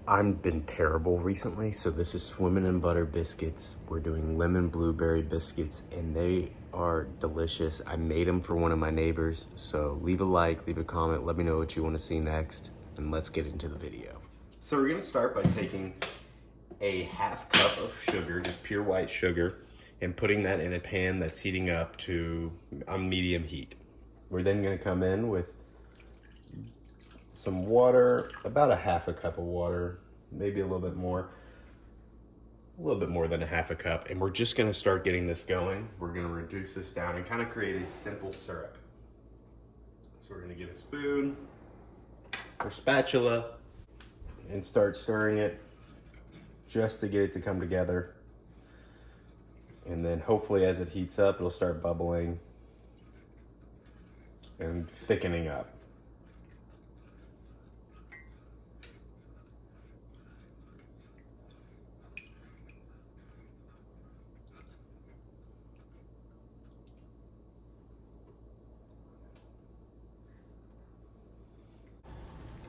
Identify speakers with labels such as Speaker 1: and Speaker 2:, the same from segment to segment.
Speaker 1: I've been terrible recently, so this is Swimming in Butter biscuits. We're doing lemon blueberry biscuits, and they are delicious. I made them for one of my neighbors, so leave a like, leave a comment, let me know what you want to see next, and let's get into the video. So we're gonna start by taking a half cup of sugar, just pure white sugar, and putting that in a pan that's heating up to on medium heat. We're then gonna come in with some water, about a half a cup of water, maybe a little bit more than a half a cup. And we're just gonna start getting this going. We're gonna reduce this down and kind of create a simple syrup. So we're gonna get a spoon or spatula and start stirring it just to get it to come together. And then hopefully as it heats up, it'll start bubbling and thickening up.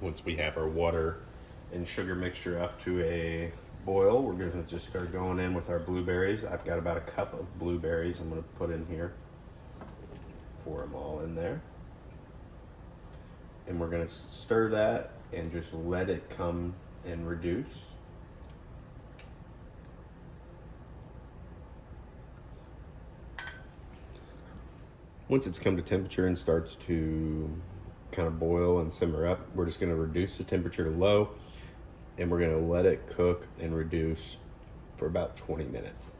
Speaker 1: Once we have our water and sugar mixture up to a boil, we're gonna just start going in with our blueberries. I've got about a cup of blueberries I'm gonna put in here. Pour them all in there. And we're gonna stir that and just let it come and reduce. Once it's come to temperature and starts to kind of boil and simmer up, we're just going to reduce the temperature to low, and we're going to let it cook and reduce for about 20 minutes.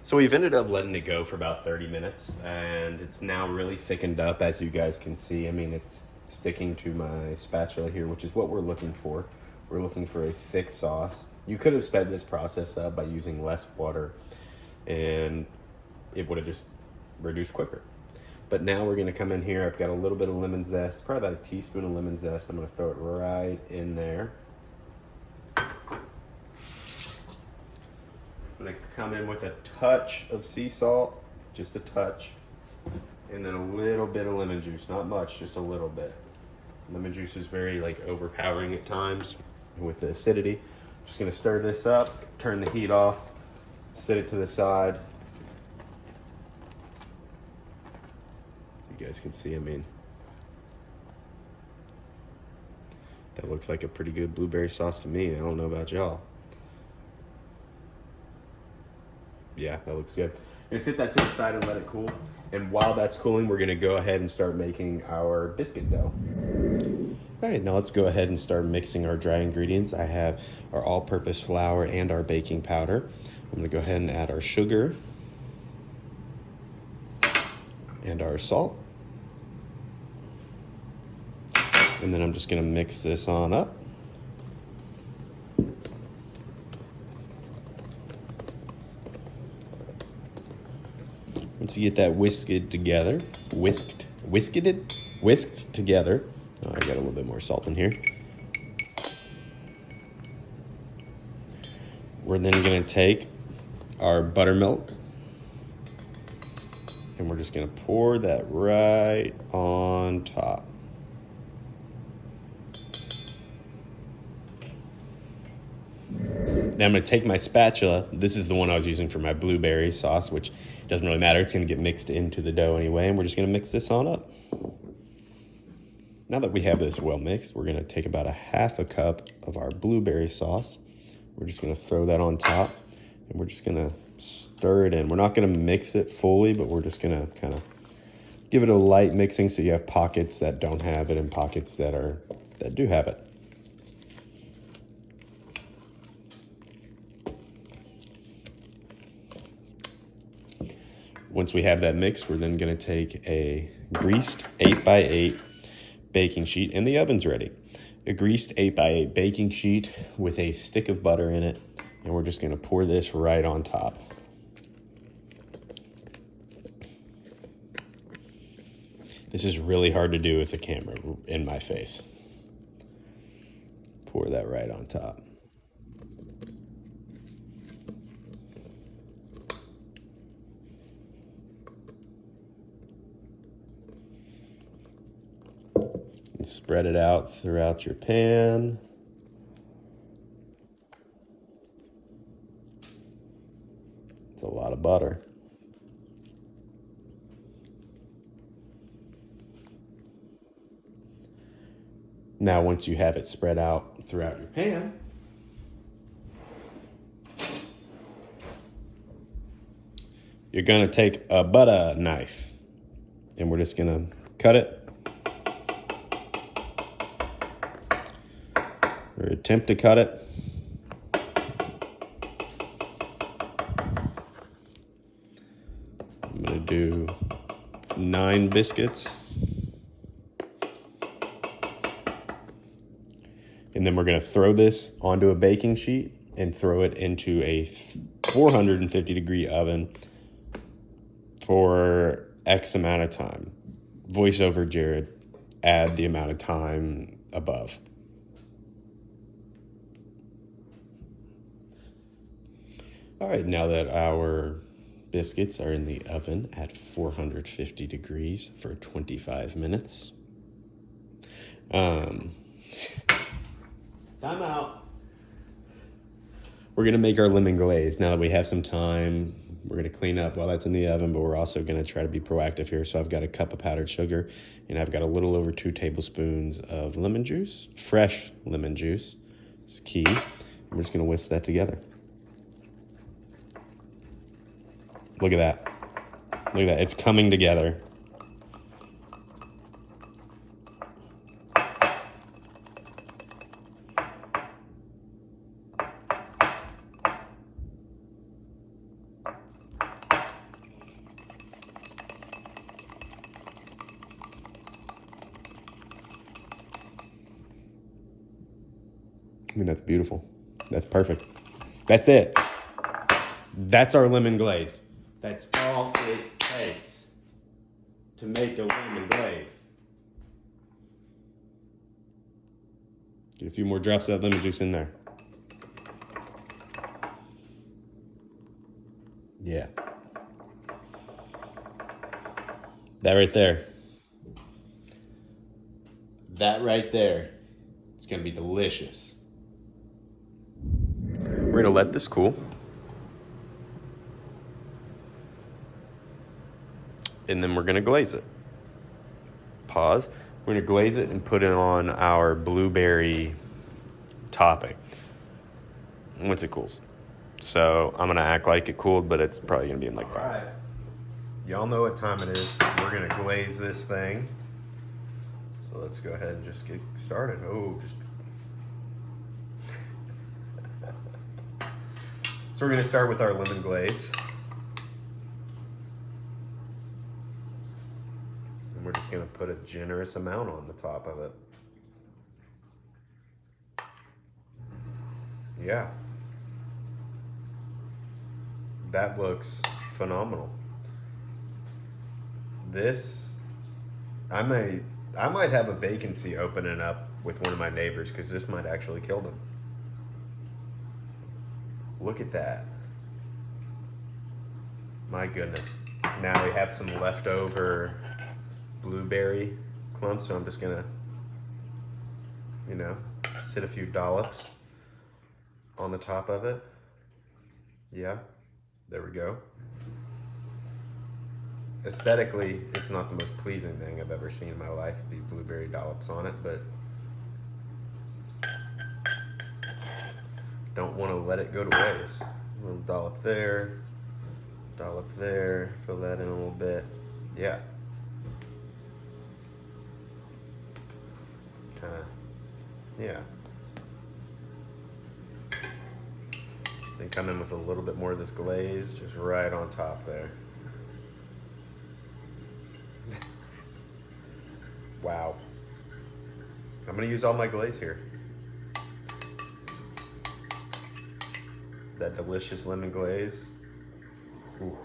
Speaker 1: So we've ended up letting it go for about 30 minutes, and it's now really thickened up, as you guys can see. I mean, it's sticking to my spatula here, which is what we're looking for. We're looking for a thick sauce. You could have sped this process up by using less water, and it would have just reduced quicker. But now we're gonna come in here. I've got a little bit of lemon zest, probably about a teaspoon of lemon zest. I'm gonna throw it right in there. I'm gonna come in with a touch of sea salt, just a touch, and then a little bit of lemon juice, not much, just a little bit. Lemon juice is very overpowering at times with the acidity. Just gonna stir this up, turn the heat off, set it to the side. You guys can see, I mean, that looks like a pretty good blueberry sauce to me. I don't know about y'all. Yeah, that looks good. I'm gonna sit that to the side and let it cool. And while that's cooling, we're gonna go ahead and start making our biscuit dough. All right, now let's go ahead and start mixing our dry ingredients. I have our all-purpose flour and our baking powder. I'm gonna go ahead and add our sugar and our salt. And then I'm just gonna mix this on up. Once you get that whisked together, whisked together. Oh, I got a little bit more salt in here. We're then gonna take our buttermilk, and we're just gonna pour that right on top. Then I'm gonna take my spatula. This is the one I was using for my blueberry sauce, which doesn't really matter. It's gonna get mixed into the dough anyway, and we're just gonna mix this on up. Now that we have this well mixed, we're gonna take about a half a cup of our blueberry sauce. We're just gonna throw that on top, and we're just gonna stir it in. We're not gonna mix it fully, but we're just gonna kind of give it a light mixing so you have pockets that don't have it and pockets that do have it. Once we have that mix, we're then gonna take a greased 8x8 baking sheet, and the oven's ready. A greased 8x8 baking sheet with a stick of butter in it, and we're just gonna pour this right on top. This is really hard to do with the camera in my face. Pour that right on top. And spread it out throughout your pan. It's a lot of butter. Now, once you have it spread out throughout your pan, you're gonna take a butter knife and we're just gonna cut it, or attempt to cut it. I'm gonna do 9 biscuits. And then we're gonna throw this onto a baking sheet and throw it into a 450-degree oven for X amount of time. Voice over Jared, add the amount of time above. All right, now that our biscuits are in the oven at 450 degrees for 25 minutes. Time out. We're gonna make our lemon glaze. Now that we have some time, we're gonna clean up while that's in the oven, but we're also gonna try to be proactive here. So I've got a cup of powdered sugar, and I've got a little over 2 tablespoons of lemon juice. Fresh lemon juice is key. And we're just gonna whisk that together. Look at that. Look at that, it's coming together. I mean, that's beautiful. That's perfect. That's it. That's our lemon glaze. That's all it takes to make a lemon glaze. Get a few more drops of that lemon juice in there. Yeah. That right there. That right there. It's gonna be delicious. We're gonna let this cool. And then we're gonna glaze it. Pause. We're gonna glaze it and put it on our blueberry topping once it cools. So I'm gonna act like it cooled, but it's probably gonna be in like 5 minutes. Y'all know what time it is. We're gonna glaze this thing. So let's go ahead and just get started. So we're gonna start with our lemon glaze. And we're just gonna put a generous amount on the top of it. Yeah. That looks phenomenal. This, I might have a vacancy opening up with one of my neighbors because this might actually kill them. Look at that. My goodness. Now we have some leftover blueberry clumps, so I'm just gonna, sit a few dollops on the top of it. Yeah, there we go. Aesthetically, it's not the most pleasing thing I've ever seen in my life, these blueberry dollops on it, but don't want to let it go to waste. A little dollop there, fill that in a little bit. Yeah. Yeah. Then come in with a little bit more of this glaze, just right on top there. Wow. I'm gonna use all my glaze here. That delicious lemon glaze. Ooh.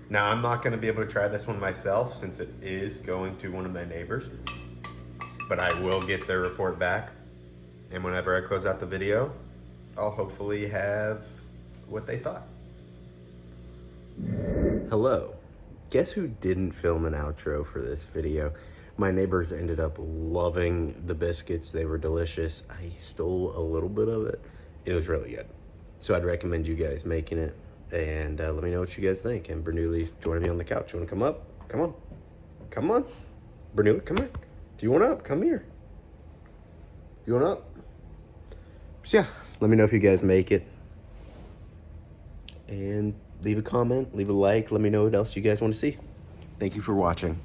Speaker 1: Now I'm not gonna be able to try this one myself since it is going to one of my neighbors, but I will get their report back. And whenever I close out the video, I'll hopefully have what they thought. Hello. Guess who didn't film an outro for this video? My neighbors ended up loving the biscuits. They were delicious. I stole a little bit of it. It was really good. So I'd recommend you guys making it. And let me know what you guys think. And Bernoulli's joining me on the couch. You want to come up? Come on. Come on. Bernoulli, come here. If you want up, come here. You want up? So yeah, let me know if you guys make it. And leave a comment, leave a like. Let me know what else you guys want to see. Thank you for watching.